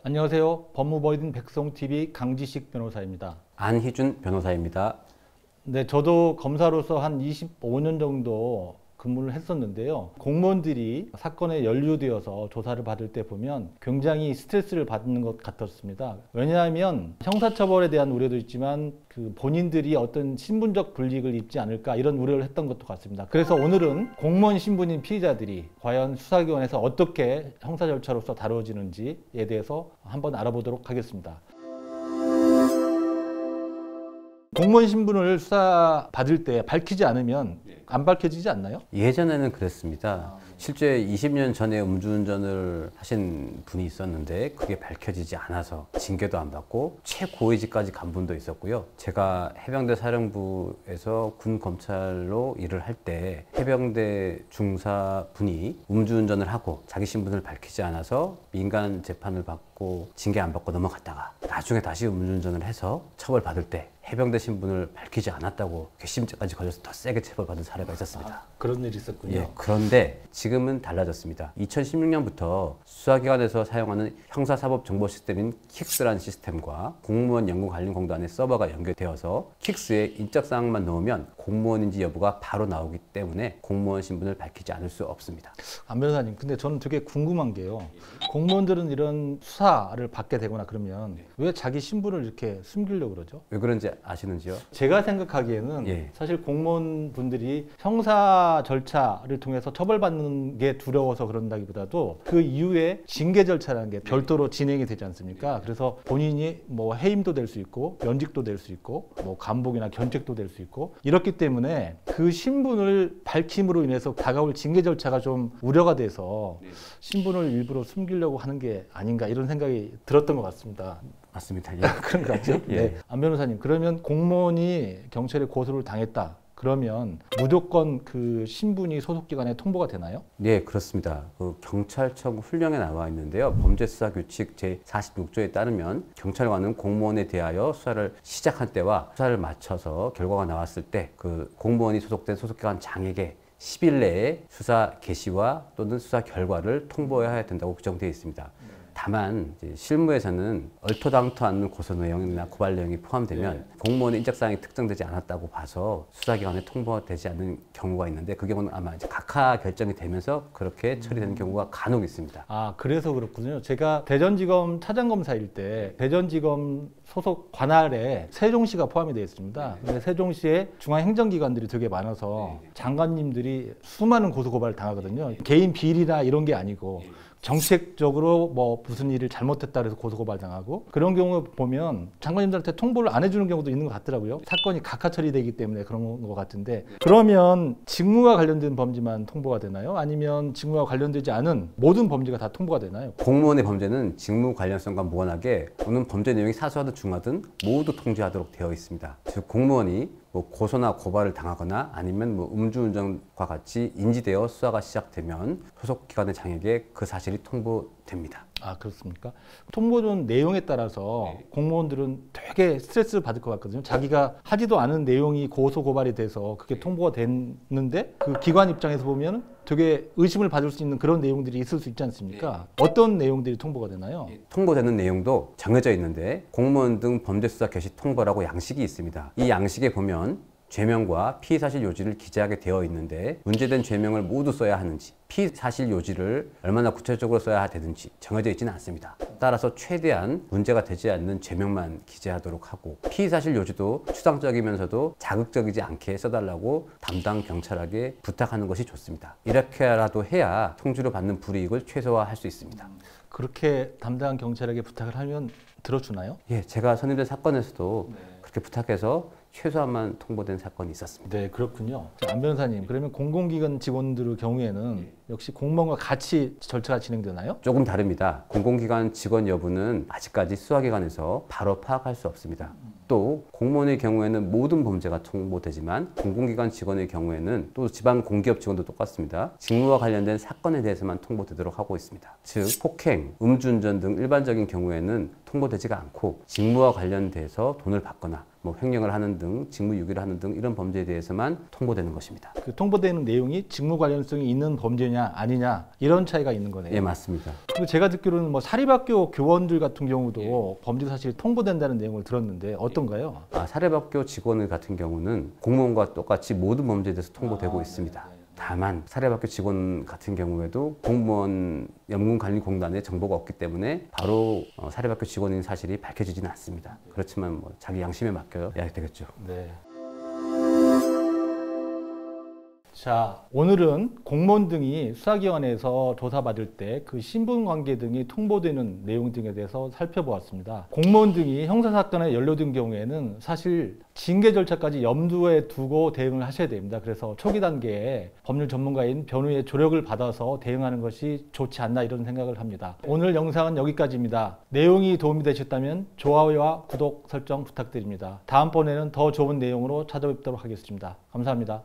안녕하세요. 법무법인 백송TV 강지식 변호사입니다. 안희준 변호사입니다. 네, 저도 검사로서 한 25년 정도 근무를 했었는데요. 공무원들이 사건에 연루되어서 조사를 받을 때 보면 굉장히 스트레스를 받는 것 같았습니다. 왜냐하면 형사처벌에 대한 우려도 있지만 본인들이 어떤 신분적 불이익을 입지 않을까 이런 우려를 했던 것도 같습니다. 그래서 오늘은 공무원 신분인 피의자들이 과연 수사기관에서 어떻게 형사 절차로서 다뤄지는지에 대해서 한번 알아보도록 하겠습니다. 공무원 신분을 수사 받을 때 밝히지 않으면 안 밝혀지지 않나요? 예전에는 그랬습니다. 실제 20년 전에 음주운전을 하신 분이 있었는데 그게 밝혀지지 않아서 징계도 안 받고 최고위직까지 간 분도 있었고요. 제가 해병대 사령부에서 군 검찰로 일을 할 때 해병대 중사 분이 음주운전을 하고 자기 신분을 밝히지 않아서 민간 재판을 받고 징계 안 받고 넘어갔다가 나중에 다시 음주운전을 해서 처벌받을 때 해병대 신분을 밝히지 않았다고 괘씸죄까지 걸려서 더 세게 처벌받은 사례가 있었습니다. 그런 일이 있었군요. 예, 그런데 지금은 달라졌습니다. 2016년부터 수사기관에서 사용하는 형사사법정보 시스템인 킥스라는 시스템과 공무원 연구관리공단의 서버가 연결되어서 킥스에 인적사항만 넣으면 공무원인지 여부가 바로 나오기 때문에 공무원 신분을 밝히지 않을 수 없습니다. 안 변호사님, 근데 저는 되게 궁금한 게요. 공무원들은 이런 수사를 받게 되거나 그러면 왜 자기 신분을 이렇게 숨기려고 그러죠? 왜 그런지 아시는지요? 제가 생각하기에는 예. 사실 공무원분들이 형사 절차를 통해서 처벌받는 게 두려워서 그런다기보다도 그 이후에 징계 절차라는 게 별도로 진행이 되지 않습니까? 그래서 본인이 뭐 해임도 될 수 있고 면직도 될 수 있고 뭐 감복이나 견책도 될 수 있고 이렇기 때문에 그 신분을 밝힘으로 인해서 다가올 징계 절차가 좀 우려가 돼서 신분을 일부러 숨기려고 하는 게 아닌가 이런 생각이 들었던 것 같습니다. 맞습니다. 예. 그런 것 같죠? 예. 네. 안 변호사님, 그러면 공무원이 경찰에 고소를 당했다. 그러면 무조건 그 신분이 소속기관에 통보가 되나요? 네, 그렇습니다. 경찰청 훈령에 나와 있는데요. 범죄수사규칙 제46조에 따르면 경찰관은 공무원에 대하여 수사를 시작한 때와 수사를 마쳐서 결과가 나왔을 때 그 공무원이 소속된 소속기관 장에게 10일 내에 수사 개시와 또는 수사 결과를 통보해야 된다고 규정되어 있습니다. 다만 실무에서는 얼토당토 않는 고소 내용이나 고발 내용이 포함되면 공무원의 인적사항이 특정되지 않았다고 봐서 수사기관에 통보되지 않는 경우가 있는데 그 경우는 아마 이제 각하 결정이 되면서 그렇게 처리되는 경우가 간혹 있습니다. 아, 그래서 그렇군요. 제가 대전지검 차장검사일 때 대전지검 소속 관할에 세종시가 포함이 되어 있습니다. 근데 세종시에 중앙행정기관들이 되게 많아서 장관님들이 수많은 고소고발을 당하거든요. 개인 비리나 이런 게 아니고 정책적으로 뭐 무슨 일을 잘못했다 그래서 고소고발 당하고 그런 경우 보면 장관님들한테 통보를 안 해주는 경우도 있는 것 같더라고요. 사건이 각하 처리되기 때문에 그런 것 같은데 그러면 직무와 관련된 범죄만 통보가 되나요? 아니면 직무와 관련되지 않은 모든 범죄가 다 통보가 되나요? 공무원의 범죄는 직무 관련성과 무관하게 오는 범죄 내용이 사소하든 중하든 모두 통지하도록 되어 있습니다. 즉 공무원이 뭐 고소나 고발을 당하거나 아니면 뭐 음주운전과 같이 인지되어 수사가 시작되면 소속기관의 장에게 그 사실이 통보됩니다. 아, 그렇습니까? 통보된 내용에 따라서 공무원들은 되게 스트레스를 받을 것 같거든요. 자기가 하지도 않은 내용이 고소 고발이 돼서 그게 통보가 됐는데 그 기관 입장에서 보면 되게 의심을 받을 수 있는 그런 내용들이 있을 수 있지 않습니까? 어떤 내용들이 통보가 되나요? 통보되는 내용도 정해져 있는데 공무원 등 범죄수사 개시 통보라고 양식이 있습니다. 이 양식에 보면 죄명과 피의사실 요지를 기재하게 되어 있는데 문제된 죄명을 모두 써야 하는지 피의사실 요지를 얼마나 구체적으로 써야 되는지 정해져 있지는 않습니다. 따라서 최대한 문제가 되지 않는 죄명만 기재하도록 하고 피의사실 요지도 추상적이면서도 자극적이지 않게 써달라고 담당 경찰에게 부탁하는 것이 좋습니다. 이렇게라도 해야 통지로 받는 불이익을 최소화할 수 있습니다. 그렇게 담당 경찰에게 부탁을 하면 들어주나요? 예, 제가 선임된 사건에서도 그렇게 부탁해서 최소한만 통보된 사건이 있었습니다. 네, 그렇군요. 안 변호사님, 그러면 공공기관 직원들의 경우에는 역시 공무원과 같이 절차가 진행되나요? 조금 다릅니다. 공공기관 직원 여부는 아직까지 수사기관에서 바로 파악할 수 없습니다. 또 공무원의 경우에는 모든 범죄가 통보되지만 공공기관 직원의 경우에는 또 지방공기업 직원도 똑같습니다. 직무와 관련된 사건에 대해서만 통보되도록 하고 있습니다. 즉 폭행, 음주운전 등 일반적인 경우에는 통보되지가 않고 직무와 관련돼서 돈을 받거나 뭐 횡령을 하는 등 직무유기를 하는 등 이런 범죄에 대해서만 통보되는 것입니다. 그 통보되는 내용이 직무 관련성이 있는 범죄냐 아니냐 이런 차이가 있는 거네요. 예, 맞습니다. 그리고 제가 듣기로는 뭐 사립학교 교원들 같은 경우도 범죄 사실이 통보된다는 내용을 들었는데 어떤가요? 사립학교 직원 같은 경우는 공무원과 똑같이 모든 범죄에 대해서 통보되고 있습니다. 다만 사립학교 직원 같은 경우에도 공무원 연금관리공단에 정보가 없기 때문에 바로 사립학교 직원인 사실이 밝혀지지는 않습니다. 그렇지만 뭐 자기 양심에 맡겨야 되겠죠. 네. 자, 오늘은 공무원 등이 수사기관에서 조사받을 때 그 신분관계 등이 통보되는 내용 등에 대해서 살펴보았습니다. 공무원 등이 형사사건에 연루된 경우에는 사실 징계 절차까지 염두에 두고 대응을 하셔야 됩니다. 그래서 초기 단계에 법률 전문가인 변호의 조력을 받아서 대응하는 것이 좋지 않나 이런 생각을 합니다. 오늘 영상은 여기까지입니다. 내용이 도움이 되셨다면 좋아요와 구독 설정 부탁드립니다. 다음번에는 더 좋은 내용으로 찾아뵙도록 하겠습니다. 감사합니다.